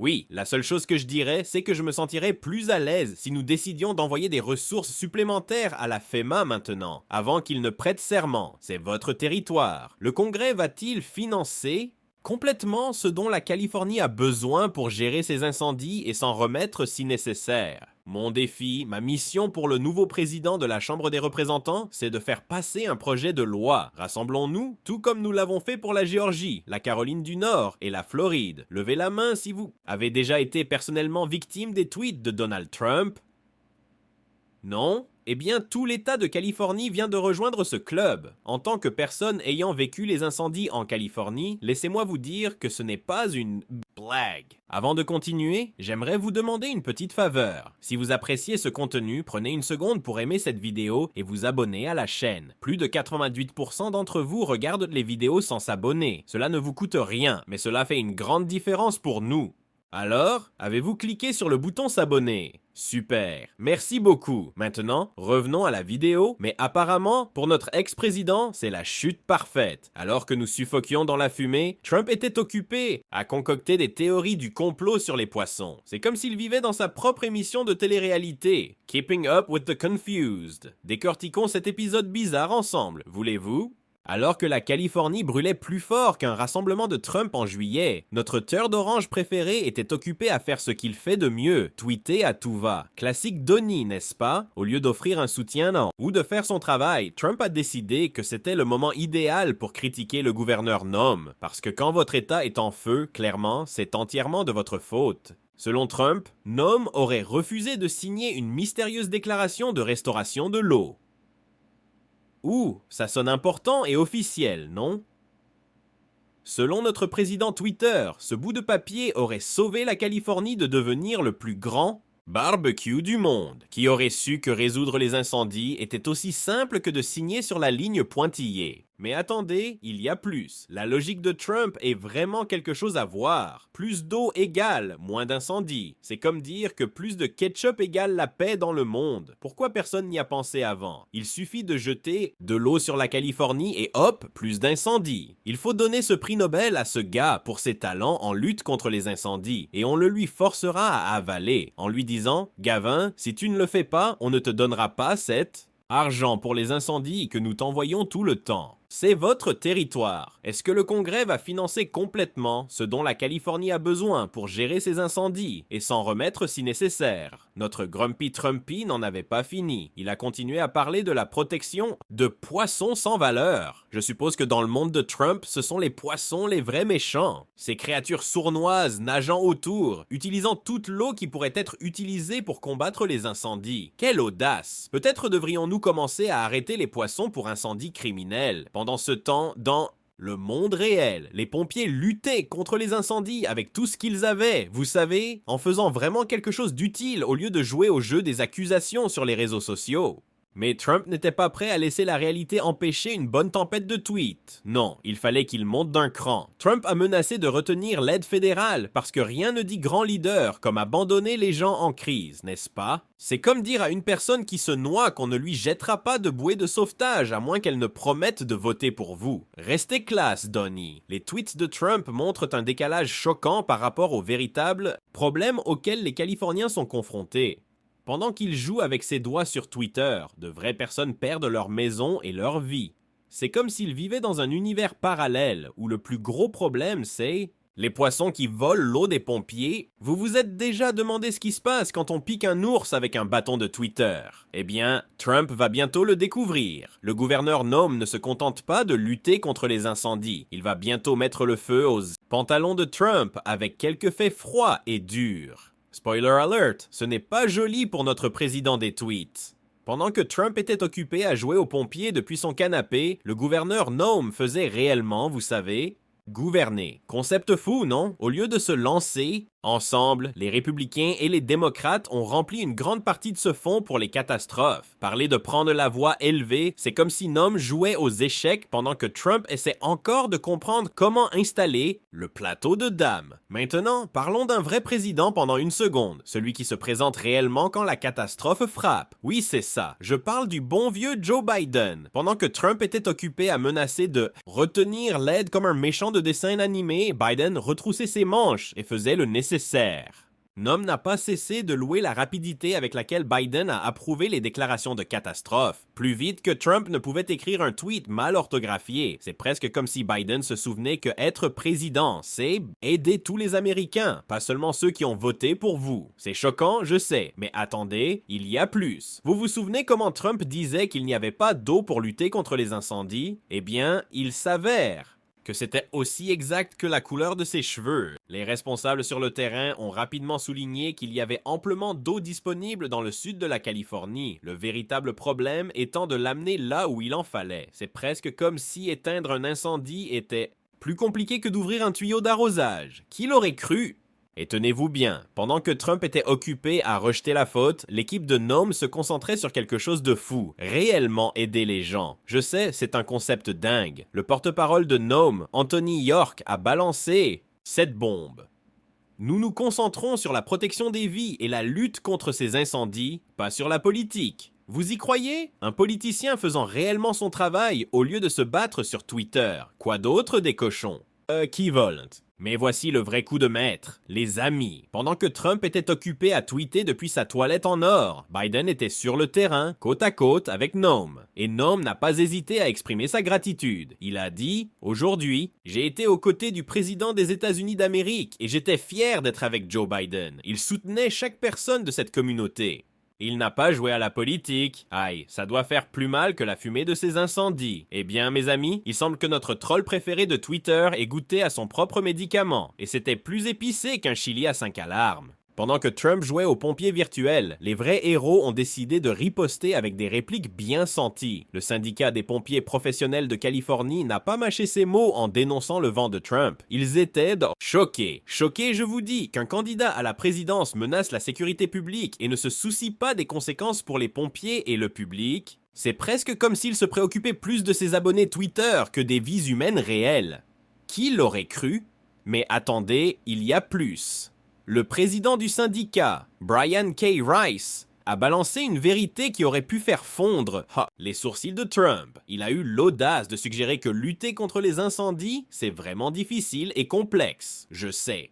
Oui, la seule chose que je dirais, c'est que je me sentirais plus à l'aise si nous décidions d'envoyer des ressources supplémentaires à la FEMA maintenant, avant qu'ils ne prêtent serment. C'est votre territoire. Le Congrès va-t-il financer complètement ce dont la Californie a besoin pour gérer ses incendies et s'en remettre si nécessaire? Mon défi, ma mission pour le nouveau président de la Chambre des représentants, c'est de faire passer un projet de loi. Rassemblons-nous, tout comme nous l'avons fait pour la Géorgie, la Caroline du Nord et la Floride. Levez la main si vous avez déjà été personnellement victime des tweets de Donald Trump. Non? Eh bien, tout l'État de Californie vient de rejoindre ce club. En tant que personne ayant vécu les incendies en Californie, laissez-moi vous dire que ce n'est pas une blague. Avant de continuer, j'aimerais vous demander une petite faveur. Si vous appréciez ce contenu, prenez une seconde pour aimer cette vidéo et vous abonner à la chaîne. Plus de 98% d'entre vous regardent les vidéos sans s'abonner. Cela ne vous coûte rien, mais cela fait une grande différence pour nous. Alors, avez-vous cliqué sur le bouton s'abonner? Super, merci beaucoup. Maintenant, revenons à la vidéo, mais apparemment, pour notre ex-président, c'est la chute parfaite. Alors que nous suffoquions dans la fumée, Trump était occupé à concocter des théories du complot sur les poissons. C'est comme s'il vivait dans sa propre émission de télé-réalité. Keeping Up with the Confused. Décortiquons cet épisode bizarre ensemble, voulez-vous? Alors que la Californie brûlait plus fort qu'un rassemblement de Trump en juillet, notre tueur d'orange préféré était occupé à faire ce qu'il fait de mieux, tweeter à tout va. Classique Donnie, n'est-ce pas? Au lieu d'offrir un soutien ou de faire son travail, Trump a décidé que c'était le moment idéal pour critiquer le gouverneur Nome, parce que quand votre État est en feu, clairement, c'est entièrement de votre faute. Selon Trump, Nome aurait refusé de signer une mystérieuse déclaration de restauration de l'eau. Ouh, ça sonne important et officiel, non? Selon notre président Twitter, ce bout de papier aurait sauvé la Californie de devenir le plus grand barbecue du monde. Qui aurait su que résoudre les incendies était aussi simple que de signer sur la ligne pointillée? Mais attendez, il y a plus. La logique de Trump est vraiment quelque chose à voir. Plus d'eau égale moins d'incendies. C'est comme dire que plus de ketchup égale la paix dans le monde. Pourquoi personne n'y a pensé avant? Il suffit de jeter de l'eau sur la Californie et hop, plus d'incendies. Il faut donner ce prix Nobel à ce gars pour ses talents en lutte contre les incendies. Et on le lui forcera à avaler, en lui disant « Gavin, si tu ne le fais pas, on ne te donnera pas cet argent pour les incendies que nous t'envoyons tout le temps. » C'est votre territoire. Est-ce que le Congrès va financer complètement ce dont la Californie a besoin pour gérer ses incendies et s'en remettre si nécessaire? Notre Grumpy Trumpy n'en avait pas fini. Il a continué à parler de la protection de poissons sans valeur. Je suppose que dans le monde de Trump, ce sont les poissons les vrais méchants. Ces créatures sournoises nageant autour, utilisant toute l'eau qui pourrait être utilisée pour combattre les incendies. Quelle audace! Peut-être devrions-nous commencer à arrêter les poissons pour incendies criminels. Pendant ce temps, dans le monde réel, les pompiers luttaient contre les incendies avec tout ce qu'ils avaient, vous savez, en faisant vraiment quelque chose d'utile au lieu de jouer au jeu des accusations sur les réseaux sociaux. Mais Trump n'était pas prêt à laisser la réalité empêcher une bonne tempête de tweets. Non, il fallait qu'il monte d'un cran. Trump a menacé de retenir l'aide fédérale parce que rien ne dit grand leader comme abandonner les gens en crise, n'est-ce pas? C'est comme dire à une personne qui se noie qu'on ne lui jettera pas de bouée de sauvetage à moins qu'elle ne promette de voter pour vous. Restez classe, Donnie. Les tweets de Trump montrent un décalage choquant par rapport aux véritables problèmes auxquels les Californiens sont confrontés. Pendant qu'il joue avec ses doigts sur Twitter, de vraies personnes perdent leur maison et leur vie. C'est comme s'il vivait dans un univers parallèle où le plus gros problème c'est les poissons qui volent l'eau des pompiers. Vous vous êtes déjà demandé ce qui se passe quand on pique un ours avec un bâton de Twitter? Eh bien, Trump va bientôt le découvrir. Le gouverneur Nome ne se contente pas de lutter contre les incendies. Il va bientôt mettre le feu aux pantalons de Trump avec quelques faits froids et durs. Spoiler alert, ce n'est pas joli pour notre président des tweets. Pendant que Trump était occupé à jouer aux pompiers depuis son canapé, le gouverneur Nome faisait réellement, vous savez, gouverner. Concept fou, non? Au lieu de se lancer, ensemble, les républicains et les démocrates ont rempli une grande partie de ce fonds pour les catastrophes. Parler de prendre la voix élevée, c'est comme si Nome jouait aux échecs pendant que Trump essaie encore de comprendre comment installer le plateau de dames. Maintenant, parlons d'un vrai président pendant une seconde, celui qui se présente réellement quand la catastrophe frappe. Oui, c'est ça, je parle du bon vieux Joe Biden. Pendant que Trump était occupé à menacer de retenir l'aide comme un méchant de dessin animé, Biden retroussait ses manches et faisait le nécessaire nécessaire. Noam n'a pas cessé de louer la rapidité avec laquelle Biden a approuvé les déclarations de catastrophe. Plus vite que Trump ne pouvait écrire un tweet mal orthographié. C'est presque comme si Biden se souvenait que être président, c'est aider tous les Américains, pas seulement ceux qui ont voté pour vous. C'est choquant, je sais, mais attendez, il y a plus. Vous vous souvenez comment Trump disait qu'il n'y avait pas d'eau pour lutter contre les incendies? Eh bien, il s'avère que c'était aussi exact que la couleur de ses cheveux. Les responsables sur le terrain ont rapidement souligné qu'il y avait amplement d'eau disponible dans le sud de la Californie, le véritable problème étant de l'amener là où il en fallait. C'est presque comme si éteindre un incendie était plus compliqué que d'ouvrir un tuyau d'arrosage. Qui l'aurait cru? Et tenez-vous bien, pendant que Trump était occupé à rejeter la faute, l'équipe de Noam se concentrait sur quelque chose de fou, réellement aider les gens. Je sais, c'est un concept dingue. Le porte-parole de Noam, Anthony York, a balancé cette bombe. Nous nous concentrons sur la protection des vies et la lutte contre ces incendies, pas sur la politique. Vous y croyez? Un politicien faisant réellement son travail au lieu de se battre sur Twitter. Quoi d'autre des cochons? Equivalent. Mais voici le vrai coup de maître, les amis. Pendant que Trump était occupé à tweeter depuis sa toilette en or, Biden était sur le terrain, côte à côte avec Noam. Et Noam n'a pas hésité à exprimer sa gratitude. Il a dit « Aujourd'hui, j'ai été aux côtés du président des États-Unis d'Amérique et j'étais fier d'être avec Joe Biden. Il soutenait chaque personne de cette communauté. » Il n'a pas joué à la politique. Aïe, ça doit faire plus mal que la fumée de ces incendies. Eh bien, mes amis, il semble que notre troll préféré de Twitter ait goûté à son propre médicament. Et c'était plus épicé qu'un chili à 5 alarmes. Pendant que Trump jouait aux pompiers virtuels, les vrais héros ont décidé de riposter avec des répliques bien senties. Le syndicat des pompiers professionnels de Californie n'a pas mâché ses mots en dénonçant le vent de Trump. Ils étaient choqués. Choqués, je vous dis, qu'un candidat à la présidence menace la sécurité publique et ne se soucie pas des conséquences pour les pompiers et le public. C'est presque comme s'il se préoccupait plus de ses abonnés Twitter que des vies humaines réelles. Qui l'aurait cru? Mais attendez, il y a plus. Le président du syndicat, Brian K. Rice, a balancé une vérité qui aurait pu faire fondre les sourcils de Trump. Il a eu l'audace de suggérer que lutter contre les incendies, c'est vraiment difficile et complexe. Je sais,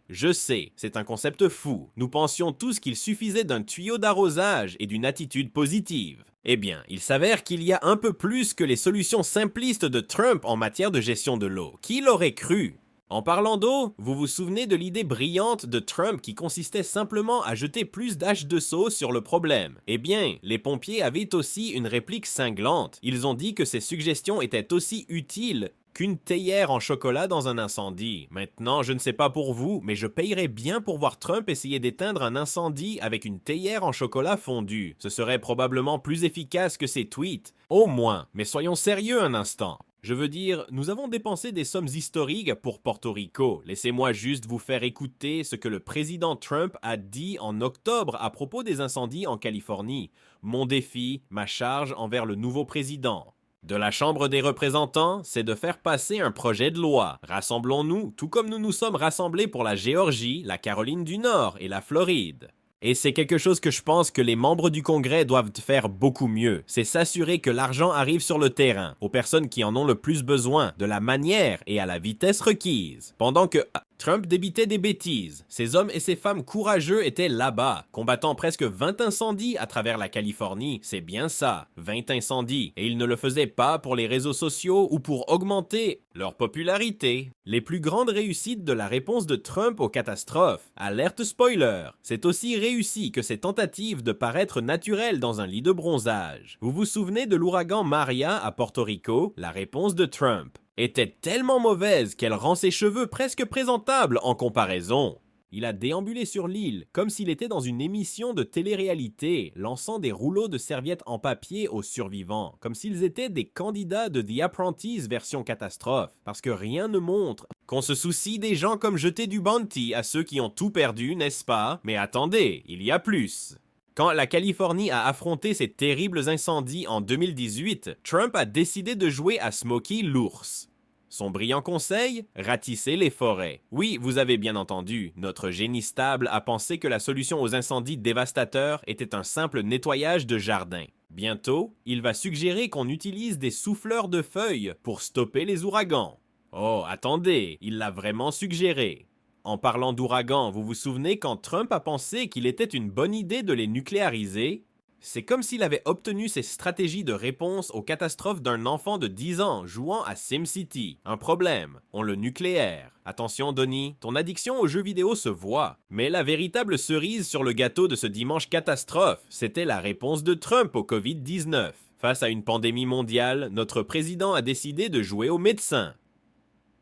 c'est un concept fou. Nous pensions tous qu'il suffisait d'un tuyau d'arrosage et d'une attitude positive. Eh bien, il s'avère qu'il y a un peu plus que les solutions simplistes de Trump en matière de gestion de l'eau. Qui l'aurait cru? En parlant d'eau, vous vous souvenez de l'idée brillante de Trump qui consistait simplement à jeter plus d'H2SO sur le problème? Eh bien, les pompiers avaient aussi une réplique cinglante. Ils ont dit que ces suggestions étaient aussi utiles qu'une théière en chocolat dans un incendie. Maintenant, je ne sais pas pour vous, mais je payerais bien pour voir Trump essayer d'éteindre un incendie avec une théière en chocolat fondu. Ce serait probablement plus efficace que ses tweets. Au moins. Mais soyons sérieux un instant. Je veux dire, nous avons dépensé des sommes historiques pour Porto Rico. Laissez-moi juste vous faire écouter ce que le président Trump a dit en octobre à propos des incendies en Californie. Mon défi, ma charge envers le nouveau président de la Chambre des représentants, c'est de faire passer un projet de loi. Rassemblons-nous, tout comme nous nous sommes rassemblés pour la Géorgie, la Caroline du Nord et la Floride. Et c'est quelque chose que je pense que les membres du Congrès doivent faire beaucoup mieux. C'est s'assurer que l'argent arrive sur le terrain, aux personnes qui en ont le plus besoin, de la manière et à la vitesse requise. Pendant que Trump débitait des bêtises, ces hommes et ces femmes courageux étaient là-bas, combattant presque 20 incendies à travers la Californie. C'est bien ça, 20 incendies. Et ils ne le faisaient pas pour les réseaux sociaux ou pour augmenter leur popularité. Les plus grandes réussites de la réponse de Trump aux catastrophes. Alerte spoiler, c'est aussi réussi que ses tentatives de paraître naturel dans un lit de bronzage. Vous vous souvenez de l'ouragan Maria à Porto Rico? La réponse de Trump était tellement mauvaise qu'elle rend ses cheveux presque présentables en comparaison. Il a déambulé sur l'île comme s'il était dans une émission de télé-réalité, lançant des rouleaux de serviettes en papier aux survivants, comme s'ils étaient des candidats de The Apprentice version catastrophe, parce que rien ne montre qu'on se soucie des gens comme jeter du bounty à ceux qui ont tout perdu, n'est-ce pas? Mais attendez, il y a plus. Quand la Californie a affronté ces terribles incendies en 2018, Trump a décidé de jouer à Smokey l'ours. Son brillant conseil? Ratisser les forêts. Oui, vous avez bien entendu, notre génie stable a pensé que la solution aux incendies dévastateurs était un simple nettoyage de jardin. Bientôt, il va suggérer qu'on utilise des souffleurs de feuilles pour stopper les ouragans. Oh, attendez, il l'a vraiment suggéré. En parlant d'ouragans, vous vous souvenez quand Trump a pensé qu'il était une bonne idée de les nucléariser? C'est comme s'il avait obtenu ses stratégies de réponse aux catastrophes d'un enfant de 10 ans jouant à SimCity. Un problème, on le nucléaire. Attention Donnie, ton addiction aux jeux vidéo se voit. Mais la véritable cerise sur le gâteau de ce dimanche catastrophe, c'était la réponse de Trump au Covid-19. Face à une pandémie mondiale, notre président a décidé de jouer au médecin.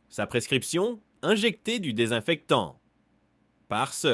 Sa prescription? Injecter du désinfectant. Parce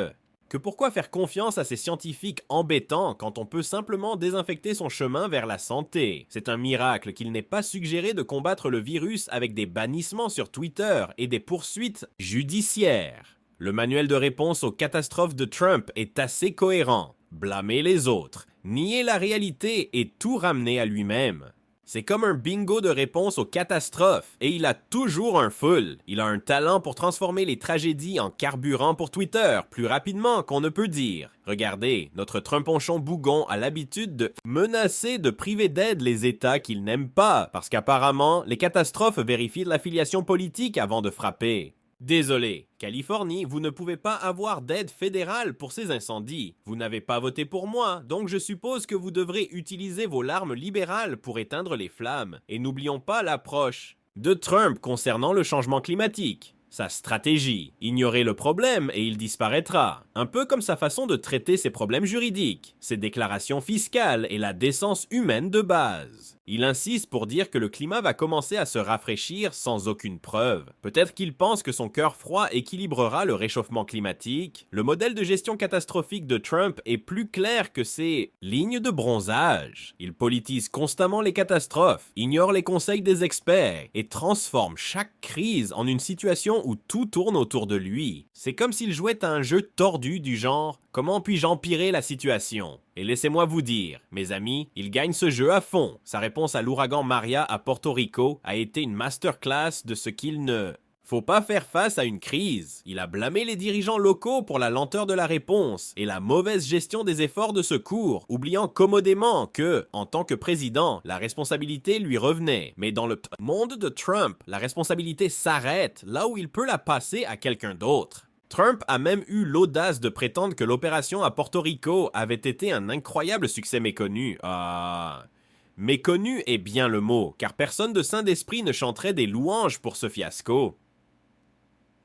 que pourquoi faire confiance à ces scientifiques embêtants quand on peut simplement désinfecter son chemin vers la santé? C'est un miracle qu'il n'ait pas suggéré de combattre le virus avec des bannissements sur Twitter et des poursuites judiciaires. Le manuel de réponse aux catastrophes de Trump est assez cohérent. Blâmer les autres, nier la réalité et tout ramener à lui-même. C'est comme un bingo de réponse aux catastrophes, et il a toujours un full. Il a un talent pour transformer les tragédies en carburant pour Twitter, plus rapidement qu'on ne peut dire. Regardez, notre Trumponchon bougon a l'habitude de menacer de priver d'aide les États qu'il n'aime pas, parce qu'apparemment, les catastrophes vérifient l'affiliation politique avant de frapper. Désolé, Californie, vous ne pouvez pas avoir d'aide fédérale pour ces incendies. Vous n'avez pas voté pour moi, donc je suppose que vous devrez utiliser vos larmes libérales pour éteindre les flammes. Et n'oublions pas l'approche de Trump concernant le changement climatique. Sa stratégie, ignorer le problème et il disparaîtra. Un peu comme sa façon de traiter ses problèmes juridiques, ses déclarations fiscales et la décence humaine de base. Il insiste pour dire que le climat va commencer à se rafraîchir sans aucune preuve. Peut-être qu'il pense que son cœur froid équilibrera le réchauffement climatique. Le modèle de gestion catastrophique de Trump est plus clair que ses lignes de bronzage. Il politise constamment les catastrophes, ignore les conseils des experts et transforme chaque crise en une situation où tout tourne autour de lui. C'est comme s'il jouait à un jeu tordu du genre « Comment puis-je empirer la situation ?» Et laissez-moi vous dire, mes amis, il gagne ce jeu à fond. Sa réponse à l'ouragan Maria à Porto Rico a été une masterclass de ce qu'il ne faut pas faire face à une crise. Il a blâmé les dirigeants locaux pour la lenteur de la réponse et la mauvaise gestion des efforts de secours, oubliant commodément que, en tant que président, la responsabilité lui revenait. Mais dans le monde de Trump, la responsabilité s'arrête là où il peut la passer à quelqu'un d'autre. Trump a même eu l'audace de prétendre que l'opération à Porto Rico avait été un incroyable succès méconnu. Méconnu est bien le mot, car personne de sain d'esprit ne chanterait des louanges pour ce fiasco.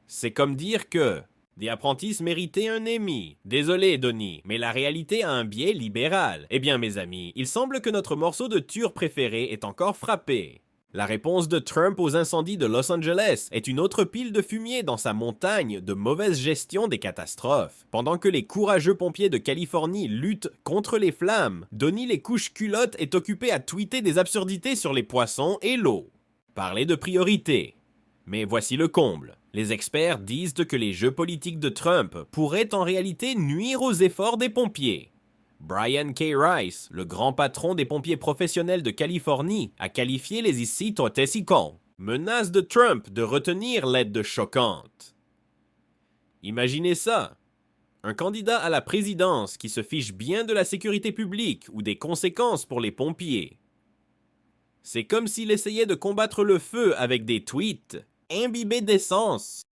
C'est comme dire que The Apprentice méritait un Emmy. Désolé, Donnie, mais la réalité a un biais libéral. Eh bien, mes amis, il semble que notre morceau de ture préféré est encore frappé. La réponse de Trump aux incendies de Los Angeles est une autre pile de fumier dans sa montagne de mauvaise gestion des catastrophes. Pendant que les courageux pompiers de Californie luttent contre les flammes, Donnie les couches culottes est occupé à tweeter des absurdités sur les poissons et l'eau. Parler de priorité. Mais voici le comble. Les experts disent que les jeux politiques de Trump pourraient en réalité nuire aux efforts des pompiers. Brian K. Rice, le grand patron des pompiers professionnels de Californie, a qualifié les ici Totesicons. Menace de Trump de retenir l'aide choquante. Imaginez ça. Un candidat à la présidence qui se fiche bien de la sécurité publique ou des conséquences pour les pompiers. C'est comme s'il essayait de combattre le feu avec des tweets imbibés d'essence.